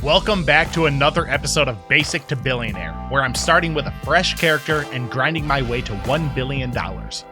Welcome back to another episode of Basic to Billionaire, where I'm starting with a fresh character and grinding my way to $1 billion.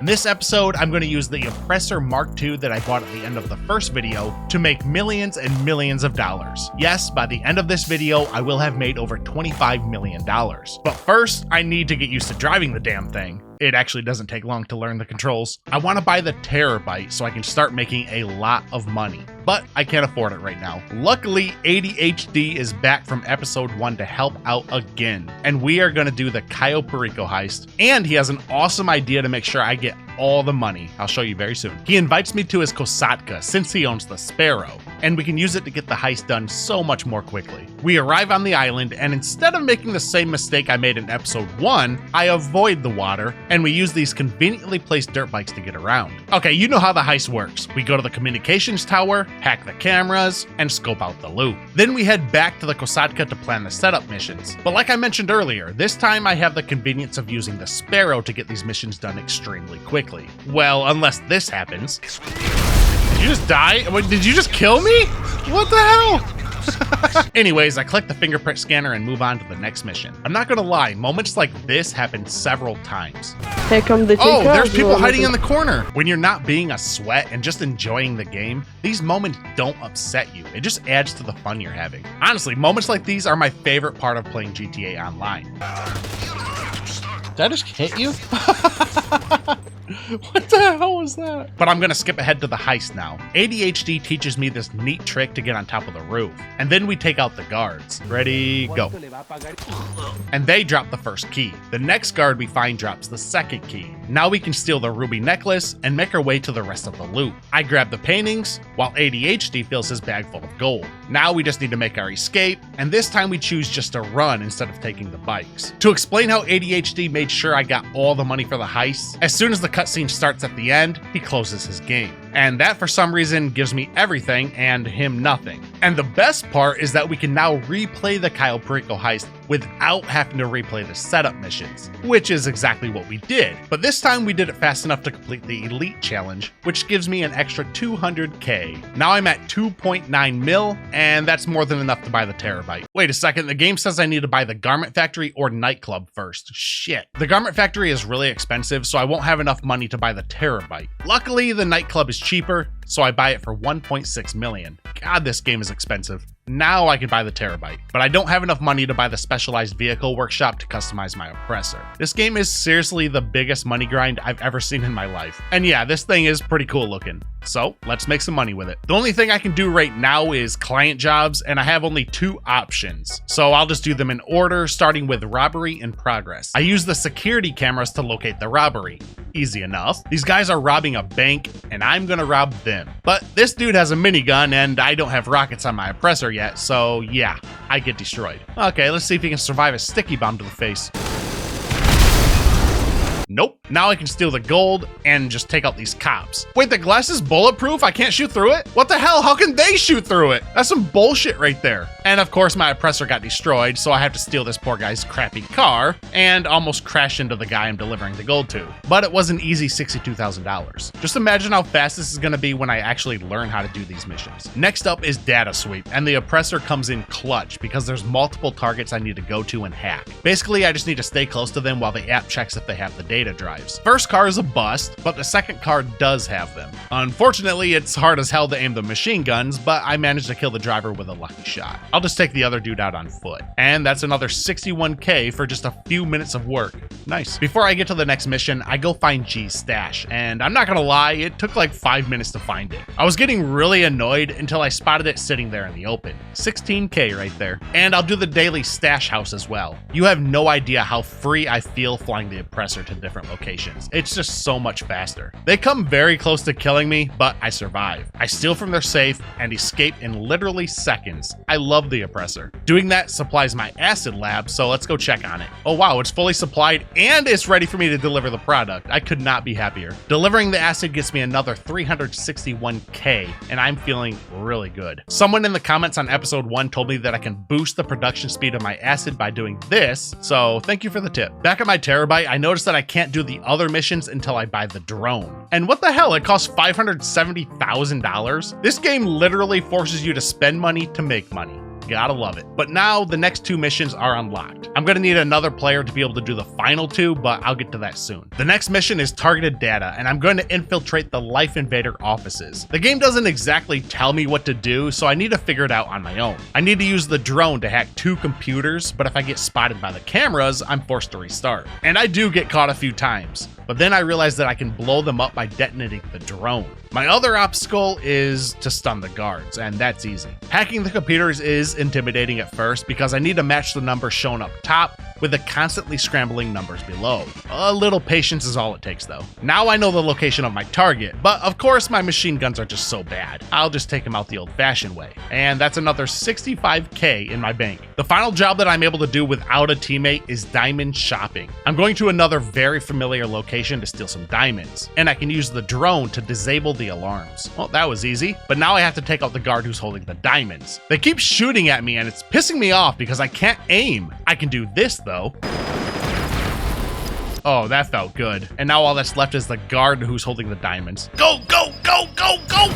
In this episode, I'm going to use the Oppressor Mk2 that I bought at the end of the first video to make millions and millions of dollars. Yes, by the end of this video, I will have made over $25 million. But first, I need to get used to driving the damn thing. It actually doesn't take long to learn the controls. I want to buy the Terabyte so I can start making a lot of money, but I can't afford it right now. Luckily, ADHD is back from episode 1 to help out again, and we are going to do the Mk2 heist, and he has an awesome idea to make sure I get all the money. I'll show you very soon. He invites me to his Kosatka since he owns the Sparrow, and we can use it to get the heist done so much more quickly. We arrive on the island, and instead of making the same mistake I made in episode 1, I avoid the water, and we use these conveniently placed dirt bikes to get around. Okay, you know how the heist works. We go to the communications tower, hack the cameras, and scope out the loot. Then we head back to the Kosatka to plan the setup missions. But like I mentioned earlier, this time I have the convenience of using the Sparrow to get these missions done extremely quickly. Well, unless this happens. Did you just die? Wait, did you just kill me? What the hell? Anyways, I click the fingerprint scanner and move on to the next mission. I'm not gonna lie, moments like this happen several times. Here come the Oh, there's people hiding in the corner. When you're not being a sweat and just enjoying the game, these moments don't upset you. It just adds to the fun you're having. Honestly, moments like these are my favorite part of playing GTA Online. Did I just hit you? What the hell was that? But I'm gonna skip ahead to the heist now. ADHD teaches me this neat trick to get on top of the roof. And then we take out the guards. Ready, go. And they drop the first key. The next guard we find drops the second key. Now we can steal the ruby necklace and make our way to the rest of the loot. I grab the paintings, while ADHD fills his bag full of gold. Now we just need to make our escape, and this time we choose just to run instead of taking the bikes. To explain how ADHD made sure I got all the money for the heist, as soon as the cutscene starts at the end, he closes his game. And that for some reason gives me everything and him nothing. And the best part is that we can now replay the Mk2 heist without having to replay the setup missions, which is exactly what we did. But this time we did it fast enough to complete the Elite Challenge, which gives me an extra 200k. Now I'm at 2.9 mil, and that's more than enough to buy the Terabyte. Wait a second, the game says I need to buy the Garment Factory or Nightclub first. Shit. The Garment Factory is really expensive, so I won't have enough money to buy the Terabyte. Luckily, the Nightclub is cheaper, so I buy it for 1.6 million. God, this game is expensive. Now I can buy the Terabyte, but I don't have enough money to buy the specialized vehicle workshop to customize my Oppressor. This game is seriously the biggest money grind I've ever seen in my life. And yeah, this thing is pretty cool looking. So let's make some money with it. The only thing I can do right now is client jobs, and I have only 2 options. So I'll just do them in order, starting with robbery in progress. I use the security cameras to locate the robbery. Easy enough. These guys are robbing a bank, and I'm gonna rob them. But this dude has a minigun, and I don't have rockets on my Oppressor yet, so yeah, I get destroyed. Okay, let's see if he can survive a sticky bomb to the face. Nope. Now I can steal the gold and just take out these cops. Wait, the glass is bulletproof? I can't shoot through it? What the hell? How can they shoot through it? That's some bullshit right there. And of course my Oppressor got destroyed, so I have to steal this poor guy's crappy car and almost crash into the guy I'm delivering the gold to. But it was an easy $62,000. Just imagine how fast this is gonna be when I actually learn how to do these missions. Next up is data sweep, and the Oppressor comes in clutch because there's multiple targets I need to go to and hack. Basically, I just need to stay close to them while the app checks if they have the data drives. First car is a bust, but the second car does have them. Unfortunately, it's hard as hell to aim the machine guns, but I managed to kill the driver with a lucky shot. I'll just take the other dude out on foot. And that's another 61k for just a few minutes of work. Nice. Before I get to the next mission, I go find G's stash, and I'm not gonna lie, it took like 5 minutes to find it. I was getting really annoyed until I spotted it sitting there in the open. 16k right there. And I'll do the daily stash house as well. You have no idea how free I feel flying the Oppressor to different locations. It's just so much faster. They come very close to killing me, but I survive. I steal from their safe and escape in literally seconds. I love the Oppressor. Doing that supplies my acid lab, so let's go check on it. Oh wow, it's fully supplied and it's ready for me to deliver the product. I could not be happier. Delivering the acid gets me another 361k, and I'm feeling really good. Someone in the comments on episode 1 told me that I can boost the production speed of my acid by doing this, so thank you for the tip. Back at my Terabyte, I noticed that I can't do the other missions until I buy the drone. And what the hell, it costs $570,000? This game literally forces you to spend money to make money. Gotta love it. But now the next 2 missions are unlocked. I'm gonna need another player to be able to do the final 2, but I'll get to that soon. The next mission is targeted data, and I'm going to infiltrate the Life Invader offices. The game doesn't exactly tell me what to do, so I need to figure it out on my own. I need to use the drone to hack 2 computers, but if I get spotted by the cameras, I'm forced to restart. And I do get caught a few times, but then I realize that I can blow them up by detonating the drone. My other obstacle is to stun the guards, and that's easy. Hacking the computers is intimidating at first because I need to match the numbers shown up top with the constantly scrambling numbers below. A little patience is all it takes though. Now I know the location of my target, but of course my machine guns are just so bad. I'll just take them out the old-fashioned way. And that's another 65K in my bank. The final job that I'm able to do without a teammate is diamond shopping. I'm going to another very familiar location to steal some diamonds, and I can use the drone to disable the alarms. Well, that was easy, but now I have to take out the guard who's holding the diamonds. They keep shooting at me and it's pissing me off because I can't aim. I can do this though. Oh, that felt good. And now all that's left is the guard who's holding the diamonds. Go, go, go, go, go!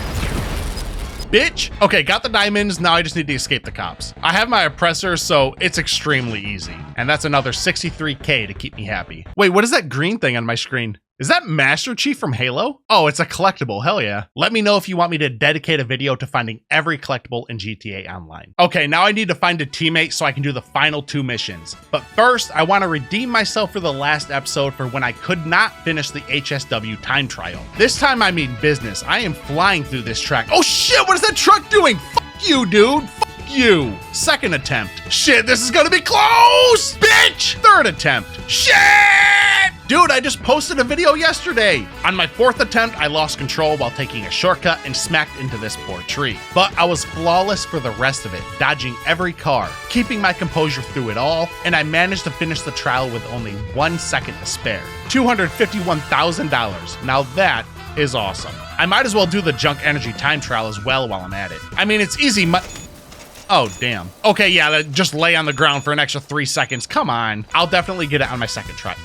Bitch! Okay, got the diamonds, now I just need to escape the cops. I have my oppressor, so it's extremely easy. And that's another 63K to keep me happy. Wait, what is that green thing on my screen? Is that Master Chief from Halo? Oh, it's a collectible, hell yeah. Let me know if you want me to dedicate a video to finding every collectible in GTA Online. Okay, now I need to find a teammate so I can do the final 2 missions. But first, I want to redeem myself for the last episode for when I could not finish the HSW time trial. This time I mean business. I am flying through this track. Oh shit, what is that truck doing? Fuck you, dude. Fuck you. Second attempt. Shit, this is gonna be close, bitch. Third attempt. Shit. Dude, I just posted a video yesterday. On my 4th attempt, I lost control while taking a shortcut and smacked into this poor tree. But I was flawless for the rest of it, dodging every car, keeping my composure through it all, and I managed to finish the trial with only 1 second to spare. $251,000. Now that is awesome. I might as well do the junk energy time trial as well while I'm at it. I mean, it's easy. Oh, damn. Okay, yeah, just lay on the ground for an extra 3 seconds. Come on. I'll definitely get it on my second try.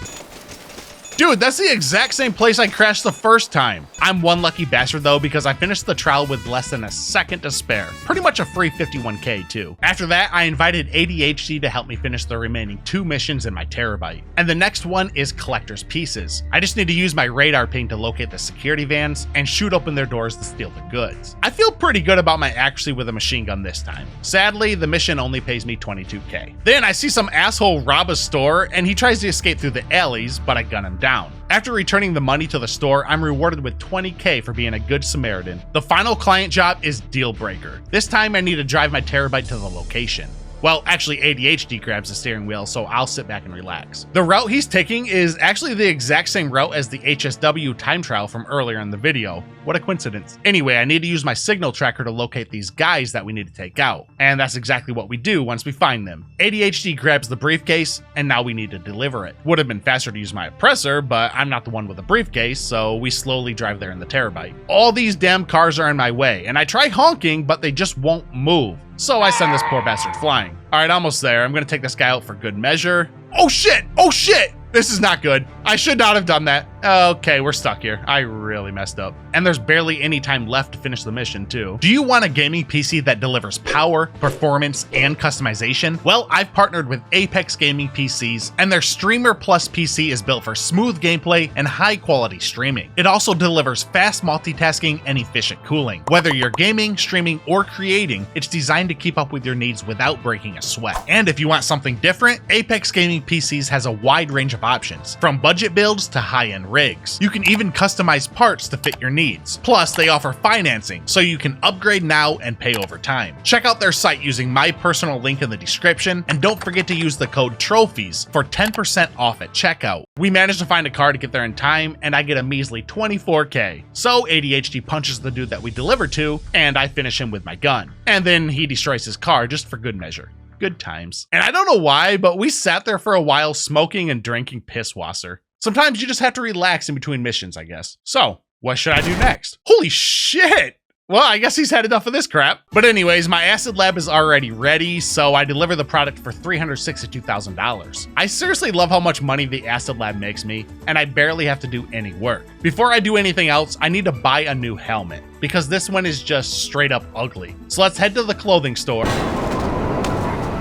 Dude, that's the exact same place I crashed the first time. I'm one lucky bastard though because I finished the trial with less than a second to spare. Pretty much a free 51K too. After that, I invited ADHD to help me finish the remaining 2 missions in my terabyte. And the next one is collector's pieces. I just need to use my radar ping to locate the security vans and shoot open their doors to steal the goods. I feel pretty good about my accuracy with a machine gun this time. Sadly, the mission only pays me 22K. Then I see some asshole rob a store and he tries to escape through the alleys, but I gun him down. After returning the money to the store, I'm rewarded with 20K for being a good Samaritan. The final client job is deal breaker. This time I need to drive my terabyte to the location. Well, actually ADHD grabs the steering wheel, so I'll sit back and relax. The route he's taking is actually the exact same route as the HSW time trial from earlier in the video. What a coincidence. Anyway, I need to use my signal tracker to locate these guys that we need to take out. And that's exactly what we do once we find them. ADHD grabs the briefcase, and now we need to deliver it. Would have been faster to use my oppressor, but I'm not the one with the briefcase, so we slowly drive there in the terabyte. All these damn cars are in my way, and I try honking, but they just won't move. So I send this poor bastard flying. All right, almost there. I'm gonna take this guy out for good measure. Oh shit! Oh shit! This is not good. I should not have done that. Okay, we're stuck here. I really messed up. And there's barely any time left to finish the mission too. Do you want a gaming PC that delivers power, performance, and customization? Well, I've partnered with Apex Gaming PCs, and their Streamer Plus PC is built for smooth gameplay and high quality streaming. It also delivers fast multitasking and efficient cooling. Whether you're gaming, streaming, or creating, it's designed to keep up with your needs without breaking a sweat. And if you want something different, Apex Gaming PCs has a wide range of options, from budget builds to high-end rigs. You can even customize parts to fit your needs. Plus, they offer financing, so you can upgrade now and pay over time. Check out their site using my personal link in the description, and don't forget to use the code TROPHIES for 10% off at checkout. We managed to find a car to get there in time, and I get a measly 24K. So ADHD punches the dude that we delivered to, and I finish him with my gun. And then he destroys his car just for good measure. Good times. And I don't know why, but we sat there for a while smoking and drinking pisswasser. Sometimes you just have to relax in between missions, I guess. So, what should I do next? Holy shit! Well, I guess he's had enough of this crap. But anyways, my acid lab is already ready, so I deliver the product for $362,000. I seriously love how much money the acid lab makes me, and I barely have to do any work. Before I do anything else, I need to buy a new helmet, because this one is just straight up ugly. So let's head to the clothing store.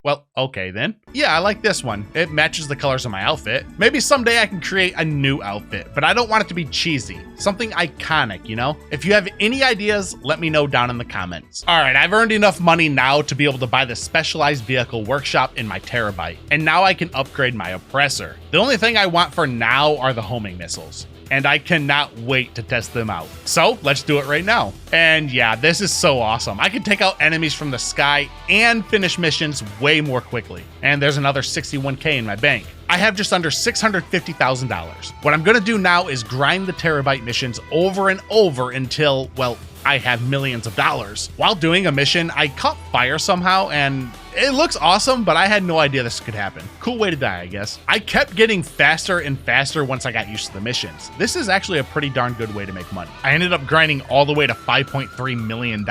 Well, okay then. Yeah, I like this one. It matches the colors of my outfit. Maybe someday I can create a new outfit, but I don't want it to be cheesy. Something iconic, you know? If you have any ideas, let me know down in the comments. All right, I've earned enough money now to be able to buy the specialized vehicle workshop in my terabyte, and now I can upgrade my Oppressor. The only thing I want for now are the homing missiles, and I cannot wait to test them out. So let's do it right now. And yeah, this is so awesome. I can take out enemies from the sky and finish missions way more quickly. And there's another 61K in my bank. I have just under $650,000. What I'm gonna do now is grind the terabyte missions over and over until, well, I have millions of dollars. While doing a mission, I caught fire somehow, and it looks awesome, but I had no idea this could happen. Cool way to die, I guess. I kept getting faster and faster once I got used to the missions. This is actually a pretty darn good way to make money. I ended up grinding all the way to $5.3 million.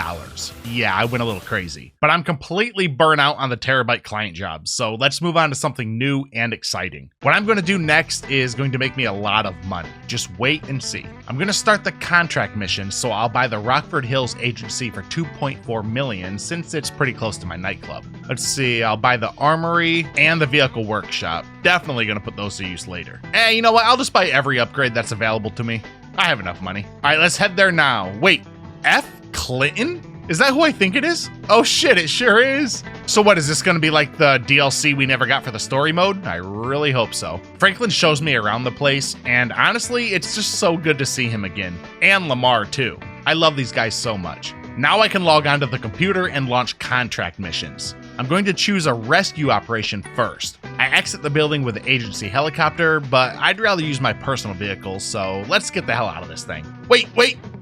Yeah, I went a little crazy, but I'm completely burnt out on the terabyte client job, so let's move on to something new and exciting. What I'm gonna do next is going to make me a lot of money. Just wait and see. I'm gonna start the contract mission, so I'll buy the Rockford Hills agency for $2.4 million since it's pretty close to my nightclub. Let's see, I'll buy the armory and the vehicle workshop. Definitely gonna put those to use later. Hey, you know what? I'll just buy every upgrade that's available to me. I have enough money. All right, let's head there now. Wait, F. Clinton? Is that who I think it is? Oh shit, it sure is. So what, is this gonna be like the DLC we never got for the story mode? I really hope so. Franklin shows me around the place, and honestly, it's just so good to see him again. And Lamar too. I love these guys so much. Now I can log onto the computer and launch contract missions. I'm going to choose a rescue operation first. I exit the building with the agency helicopter, but I'd rather use my personal vehicle, so let's get the hell out of this thing. Wait.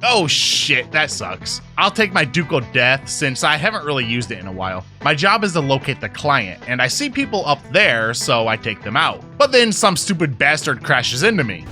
Oh shit, that sucks. I'll take my Ducal Death since I haven't really used it in a while. My job is to locate the client, and I see people up there, so I take them out. But then some stupid bastard crashes into me.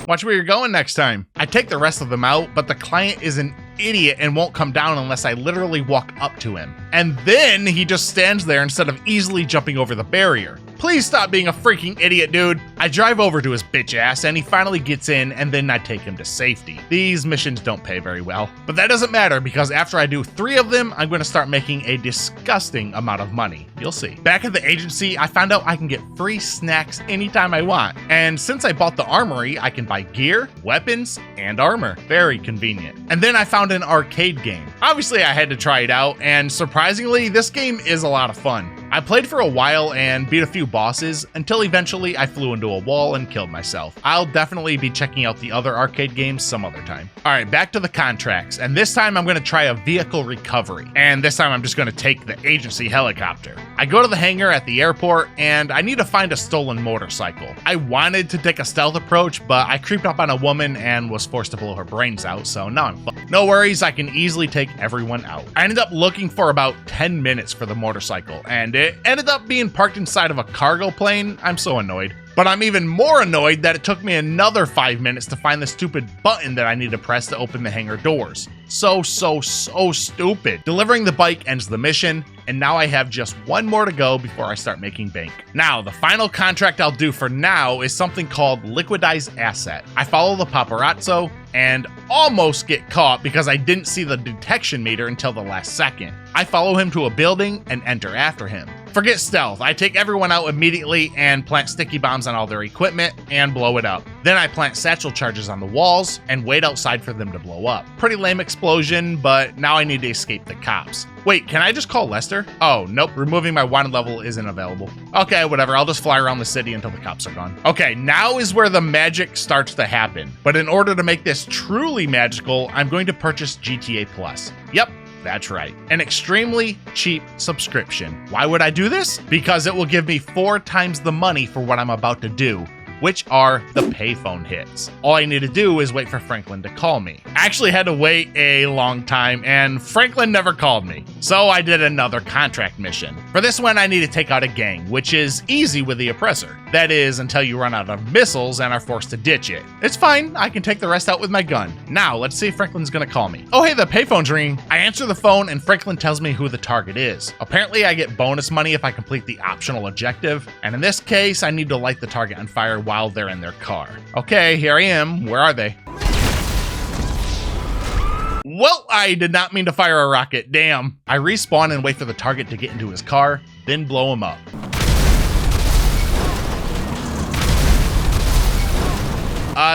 Watch where you're going next time. I take the rest of them out, but the client is an idiot and won't come down unless I literally walk up to him. And then he just stands there instead of easily jumping over the barrier. Please stop being a freaking idiot, dude. I drive over to his bitch ass and he finally gets in, and then I take him to safety. These missions don't pay very well, but that doesn't matter because after I do 3 of them, I'm going to start making a disgusting amount of money. You'll see. Back at the agency, I found out I can get free snacks anytime I want. And since I bought the armory, I can buy gear, weapons, and armor. Very convenient. And then I found an arcade game. Obviously, I had to try it out, and surprisingly, this game is a lot of fun. I played for a while and beat a few bosses until eventually I flew into a wall and killed myself. I'll definitely be checking out the other arcade games some other time. All right, back to the contracts, and this time I'm going to try a vehicle recovery, and this time I'm just going to take the agency helicopter. I go to the hangar at the airport, and I need to find a stolen motorcycle. I wanted to take a stealth approach, but I creeped up on a woman and was forced to blow her brains out, so now I'm fucked. No worries, I can easily take everyone out. I ended up looking for about 10 minutes for the motorcycle, and it ended up being parked inside of a cargo plane. I'm so annoyed. But I'm even more annoyed that it took me another 5 minutes to find the stupid button that I need to press to open the hangar doors. So stupid. Delivering the bike ends the mission, and now I have just one more to go before I start making bank. Now, the final contract I'll do for now is something called Liquidize Asset. I follow the paparazzo and almost get caught because I didn't see the detection meter until the last second. I follow him to a building and enter after him. Forget stealth, I take everyone out immediately and plant sticky bombs on all their equipment and blow it up. Then I plant satchel charges on the walls and wait outside for them to blow up. Pretty lame explosion, but now I need to escape the cops. Wait, can I just call Lester? Oh, nope, removing my wanted level isn't available. Okay, whatever, I'll just fly around the city until the cops are gone. Okay, now is where the magic starts to happen. But in order to make this truly magical, I'm going to purchase GTA Plus. Yep. That's right, an extremely cheap subscription. Why would I do this? Because it will give me 4 times the money for what I'm about to do, which are the payphone hits. All I need to do is wait for Franklin to call me. I actually had to wait a long time, and Franklin never called me. So I did another contract mission. For this one, I need to take out a gang, which is easy with the Oppressor. That is, until you run out of missiles and are forced to ditch it. It's fine, I can take the rest out with my gun. Now, let's see if Franklin's gonna call me. Oh hey, the payphone's ringing. I answer the phone and Franklin tells me who the target is. Apparently, I get bonus money if I complete the optional objective, and in this case, I need to light the target on fire while they're in their car. Okay, here I am. Where are they? Well, I did not mean to fire a rocket. Damn. I respawn and wait for the target to get into his car. then blow him up.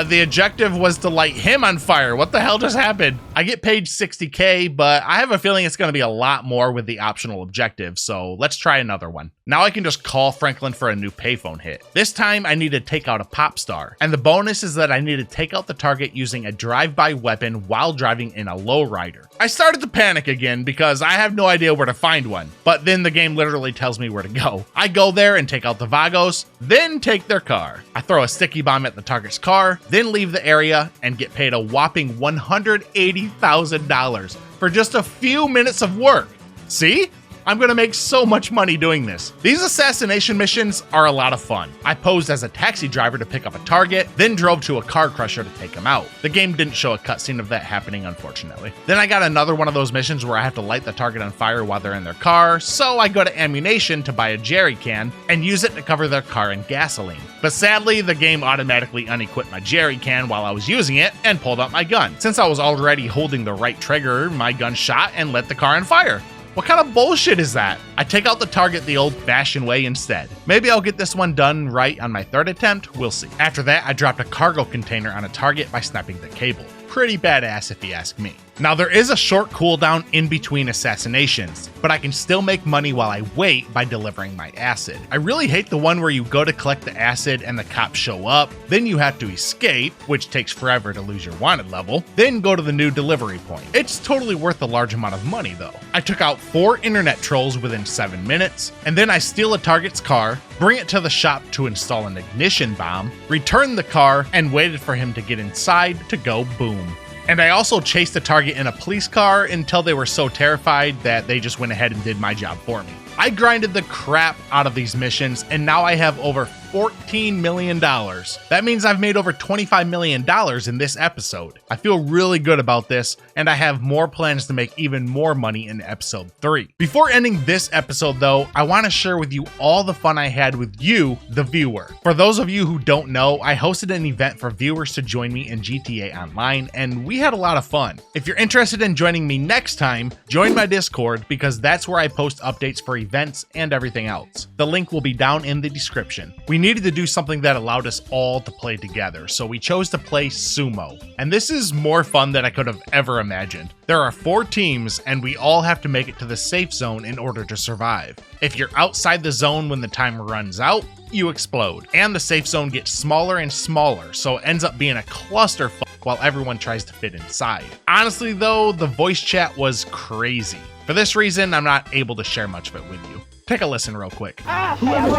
The objective was to light him on fire. What the hell just happened? I get paid 60K, but I have a feeling it's going to be a lot more with the optional objective, so let's try another one. Now I can just call Franklin for a new payphone hit. This time I need to take out a pop star, and the bonus is that I need to take out the target using a drive-by weapon while driving in a lowrider. I started to panic again because I have no idea where to find one, but then the game literally tells me where to go. I go there and take out the Vagos, then take their car. I throw a sticky bomb at the target's car, then leave the area and get paid a whopping $180,000 for just a few minutes of work. See? I'm gonna make so much money doing this. These assassination missions are a lot of fun. I posed as a taxi driver to pick up a target, then drove to a car crusher to take him out. The game didn't show a cutscene of that happening, unfortunately. Then I got another one of those missions where I have to light the target on fire while they're in their car, so I go to ammunition to buy a jerry can and use it to cover their car in gasoline. But sadly, the game automatically unequipped my jerry can while I was using it and pulled out my gun. Since I was already holding the right trigger, my gun shot and lit the car on fire. What kind of bullshit is that? I take out the target the old-fashioned way instead. Maybe I'll get this one done right on my third attempt, we'll see. After that, I dropped a cargo container on a target by snapping the cable. Pretty badass if you ask me. Now there is a short cooldown in between assassinations, but I can still make money while I wait by delivering my acid. I really hate the one where you go to collect the acid and the cops show up, then you have to escape, which takes forever to lose your wanted level, then go to the new delivery point. It's totally worth a large amount of money though. I took out 4 internet trolls within 7 minutes, and then I steal a target's car, bring it to the shop to install an ignition bomb, return the car, and waited for him to get inside to go boom. And I also chased the target in a police car until they were so terrified that they just went ahead and did my job for me. I grinded the crap out of these missions, and now I have over $14 million. That means I've made over $25 million in this episode. I feel really good about this, and I have more plans to make even more money in episode 3. Before ending this episode though, I want to share with you all the fun I had with you, the viewer. For those of you who don't know, I hosted an event for viewers to join me in GTA Online, and we had a lot of fun. If you're interested in joining me next time, join my Discord because that's where I post updates for events and everything else. The link will be down in the description. We needed to do something that allowed us all to play together, so we chose to play sumo. And this is more fun than I could have ever imagined. There are 4 teams, and we all have to make it to the safe zone in order to survive. If you're outside the zone when the time runs out, you explode. And the safe zone gets smaller and smaller, so it ends up being a clusterfuck while everyone tries to fit inside. Honestly though, the voice chat was crazy. For this reason, I'm not able to share much of it with you. Take a listen real quick. Take that, my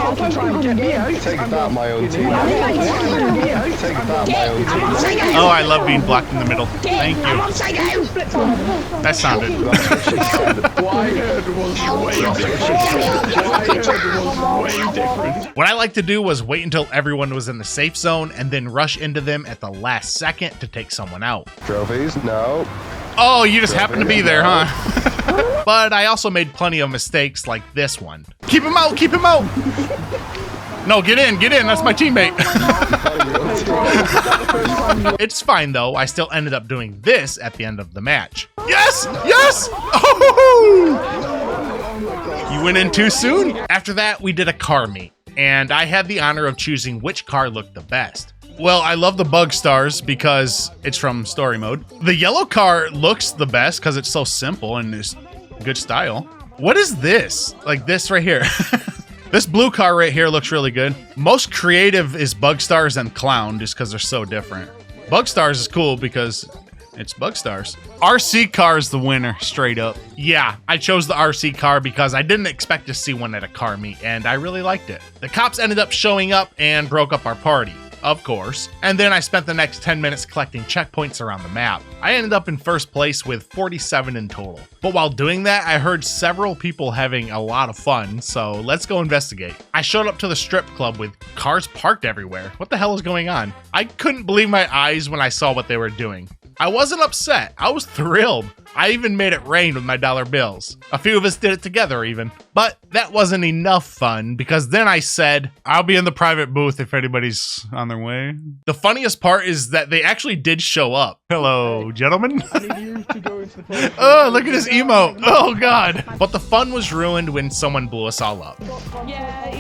own team. Take that, my own team. Oh, I love being blocked in the middle. Thank you. That sounded. What I like to do was wait until everyone was in the safe zone and then rush into them at the last second to take someone out. Trophies? No. Oh, you just happened to be there, huh? But I also made plenty of mistakes like this one. Keep him out, keep him out! No, get in, that's my teammate. It's fine though, I still ended up doing this at the end of the match. Yes, yes! Oh! You went in too soon? After that, we did a car meet, and I had the honor of choosing which car looked the best. Well, I love the bug stars because it's from story mode. The yellow car looks the best because it's so simple and it's good style. What is this? Like this right here. This blue car right here looks really good. Most creative is bug stars and clown just because they're so different. Bug stars is cool because it's bug stars. RC car is the winner, straight up. Yeah, I chose the RC car because I didn't expect to see one at a car meet and I really liked it. The cops ended up showing up and broke up our party. Of course. And then I spent the next 10 minutes collecting checkpoints around the map. I ended up in first place with 47 in total. But while doing that, I heard several people having a lot of fun, so let's go investigate. I showed up to the strip club with cars parked everywhere. What the hell is going on? I couldn't believe my eyes when I saw what they were doing. I wasn't upset. I was thrilled. I even made it rain with my dollar bills. A few of us did it together even. But that wasn't enough fun because then I said, I'll be in the private booth if anybody's on their way. The funniest part is that they actually did show up. Hello, gentlemen. I need you to go into the place. Oh, look at his emote. Oh, God. But the fun was ruined when someone blew us all up.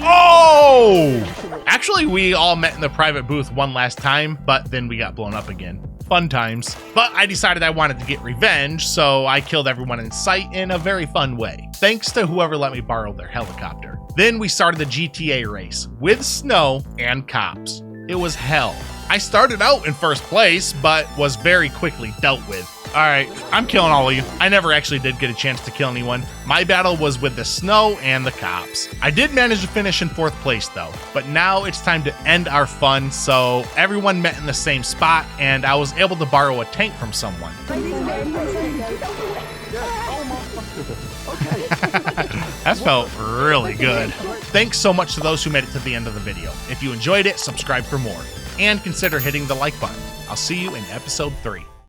Oh! Actually, we all met in the private booth one last time, but then we got blown up again. Fun times. But I decided I wanted to get revenge, so I killed everyone in sight in a very fun way. Thanks to whoever let me borrow their helicopter. Then we started the GTA race with snow and cops. It was hell. I started out in first place, but was very quickly dealt with. Alright, I'm killing all of you. I never actually did get a chance to kill anyone. My battle was with the snow and the cops. I did manage to finish in fourth place though, but now it's time to end our fun, so everyone met in the same spot and I was able to borrow a tank from someone. That felt really good. Thanks so much to those who made it to the end of the video. If you enjoyed it, subscribe for more, and consider hitting the like button. I'll see you in episode 3.